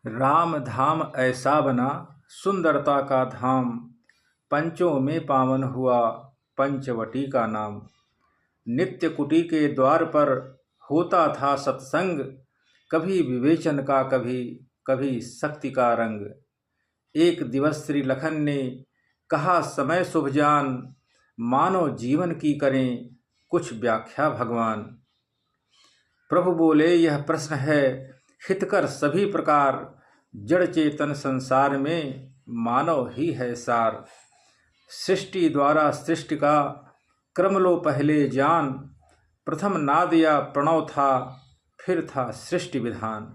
राम धाम ऐसा बना सुंदरता का धाम, पंचों में पावन हुआ पंचवटी का नाम। नित्य कुटी के द्वार पर होता था सत्संग, कभी विवेचन का कभी कभी शक्ति का रंग। एक दिवस श्री लखन ने कहा समय शुभ जान, मानव जीवन की करें कुछ व्याख्या भगवान। प्रभु बोले यह प्रश्न है हितकर सभी प्रकार, जड़ चेतन संसार में मानव ही है सार। सृष्टि द्वारा सृष्टि का क्रम लो पहले जान, प्रथम नाद या प्रणव था फिर था सृष्टि विधान।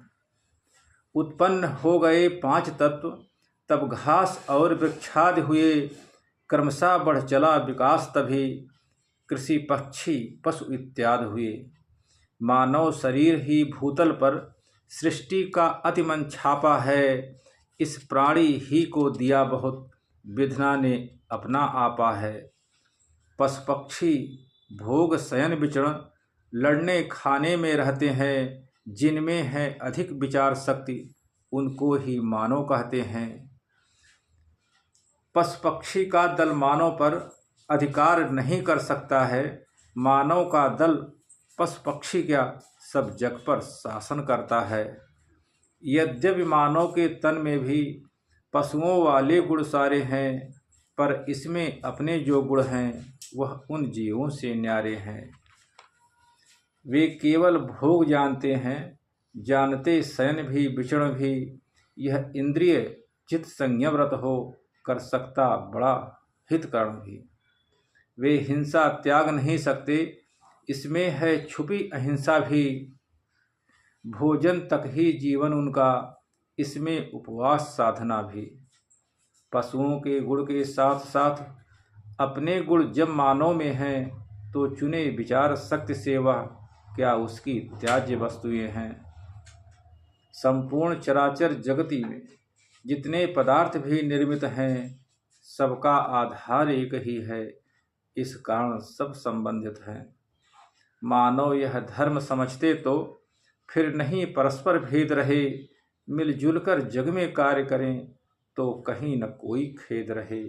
उत्पन्न हो गए पांच तत्व तब घास और वृक्षादि हुए, क्रमशः बढ़ चला विकास तभी कृषि पक्षी पशु इत्यादि हुए। मानव शरीर ही भूतल पर सृष्टि का अतिमन छापा है, इस प्राणी ही को दिया बहुत विधना ने अपना आपा है। पशु पक्षी भोग शयन विचरण लड़ने खाने में रहते हैं, जिनमें है अधिक विचार शक्ति उनको ही मानव कहते हैं। पशु पक्षी का दल मानव पर अधिकार नहीं कर सकता है, मानव का दल पशु पक्षी क्या सब जग पर शासन करता है। यद्यपि मानव के तन में भी पशुओं वाले गुण सारे हैं, पर इसमें अपने जो गुण हैं वह उन जीवों से न्यारे हैं। वे केवल भोग जानते हैं, जानते शयन भी विचरण भी, यह इंद्रिय चित्त संयमरत हो कर सकता बड़ा हितकर्ण भी। वे हिंसा त्याग नहीं सकते, इसमें है छुपी अहिंसा भी। भोजन तक ही जीवन उनका, इसमें उपवास साधना भी। पशुओं के गुण के साथ साथ अपने गुण जब मानव में हैं, तो चुने विचार शक्ति से वह क्या उसकी त्याज्य वस्तुएं हैं। संपूर्ण चराचर जगती में जितने पदार्थ भी निर्मित हैं, सबका आधार एक ही है, इस कारण सब संबंधित हैं। मानव यह धर्म समझते तो फिर नहीं परस्पर भेद रहे, मिलजुल कर जग में कार्य करें तो कहीं न कोई खेद रहे।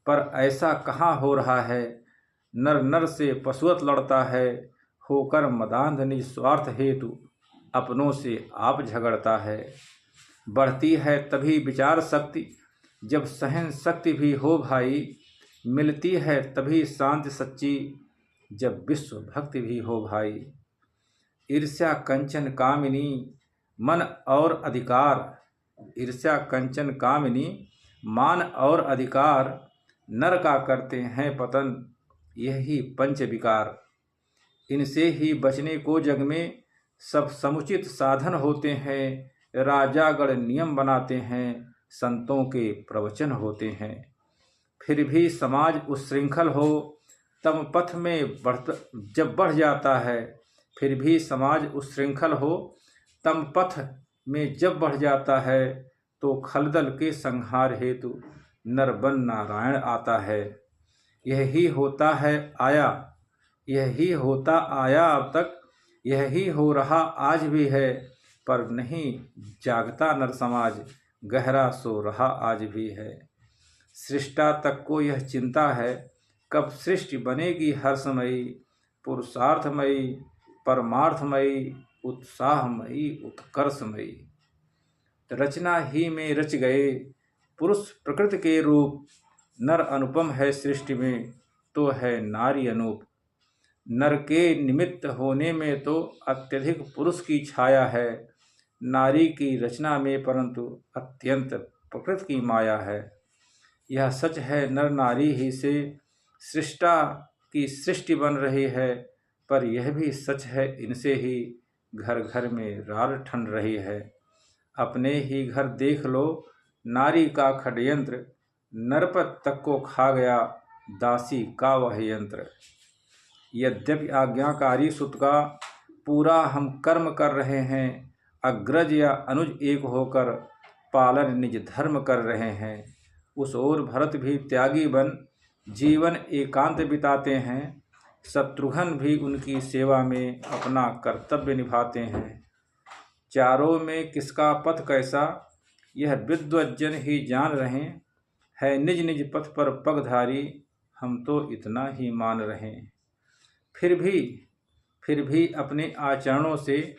पर ऐसा कहाँ हो रहा है, नर नर से पशुवत लड़ता है, होकर मदांध निस्वार्थ हेतु अपनों से आप झगड़ता है। बढ़ती है तभी विचार शक्ति जब सहन शक्ति भी हो भाई, मिलती है तभी शांति सच्ची जब विश्व भक्ति भी हो भाई। ईर्ष्या कंचन कामिनी मन और अधिकार, ईर्ष्या कंचन कामिनी मान और अधिकार, नर का करते हैं पतन यही पंच विकार। इनसे ही बचने को जग में सब समुचित साधन होते हैं, राजागण नियम बनाते हैं, संतों के प्रवचन होते हैं। फिर भी समाज उच्छृंखल हो तम पथ में जब बढ़ जाता है, फिर भी समाज उच्छृंखल हो तम पथ में जब बढ़ जाता है, तो खलदल के संहार हेतु नरबन नारायण आता है। यही होता है आया, यही होता आया अब तक, यही हो रहा आज भी है, पर नहीं जागता नर समाज, गहरा सो रहा आज भी है। सृष्टा तक को यह चिंता है, कब सृष्टि बनेगी हर्षमयी, पुरुषार्थमयी परमार्थमयी, उत्साहमयी उत्कर्षमयी। रचना ही में रच गए पुरुष प्रकृति के रूप, नर अनुपम है सृष्टि में तो है नारी अनूप। नर के निमित्त होने में तो अत्यधिक पुरुष की छाया है, नारी की रचना में परंतु अत्यंत प्रकृति की माया है। यह सच है नर नारी ही से सृष्टा की सृष्टि बन रही है, पर यह भी सच है इनसे ही घर घर में रार ठन रही है। अपने ही घर देख लो नारी का खडयंत्र, नरपत तक को खा गया दासी का वह यंत्र। यद्यपि आज्ञाकारी सुत का पूरा हम कर्म कर रहे हैं, अग्रज या अनुज एक होकर पालन निज धर्म कर रहे हैं। उस ओर भरत भी त्यागी बन जीवन एकांत बिताते हैं, शत्रुघ्न भी उनकी सेवा में अपना कर्तव्य निभाते हैं। चारों में किसका पथ कैसा, यह विद्वज्जन ही जान रहे। है निज निज पथ पर पगधारी, हम तो इतना ही मान रहे। फिर भी अपने आचरणों से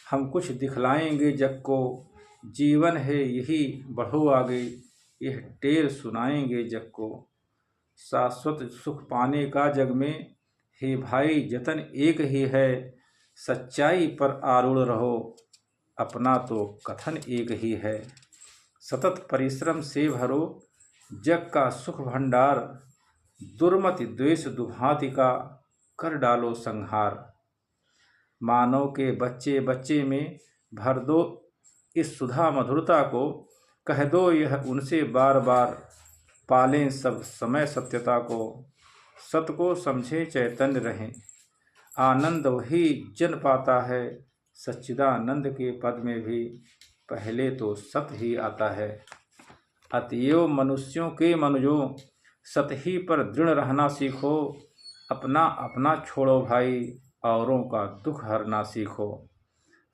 हम कुछ दिखलाएंगे जग को। जीवन है यही, बढ़ो आगे, यह टेर सुनाएंगे जग को। शाश्वत सुख पाने का जग में, हे भाई जतन एक ही है। सच्चाई पर आरूढ़ रहो, अपना तो कथन एक ही है। सतत परिश्रम से भरो जग का सुख भंडार। दुर्मति द्वेष दुभांति का कर डालो संहार। मानव के बच्चे बच्चे में भर दो इस सुधा मधुरता को। कह दो यह उनसे बार बार, पालें सब समय सत्यता को। सत को समझे चैतन्य रहें, आनंद वही जन पाता है। सच्चिदानंद के पद में भी पहले तो सत ही आता है। अतएव मनुष्यों के मनुजों, सत ही पर दृढ़ रहना सीखो। अपना अपना छोड़ो भाई, औरों का दुख हरना सीखो।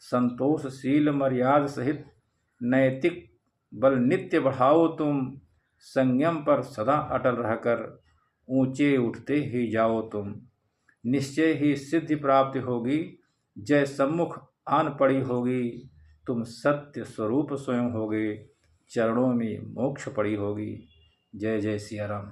संतोषशील मर्याद सहित नैतिक बल नित्य बढ़ाओ तुम। संयम पर सदा अटल रहकर ऊंचे उठते ही जाओ तुम। निश्चय ही सिद्धि प्राप्ति होगी, जय सम्मुख आन पड़ी होगी। तुम सत्य स्वरूप स्वयं होगे, चरणों में मोक्ष पड़ी होगी। जय जय सिया राम।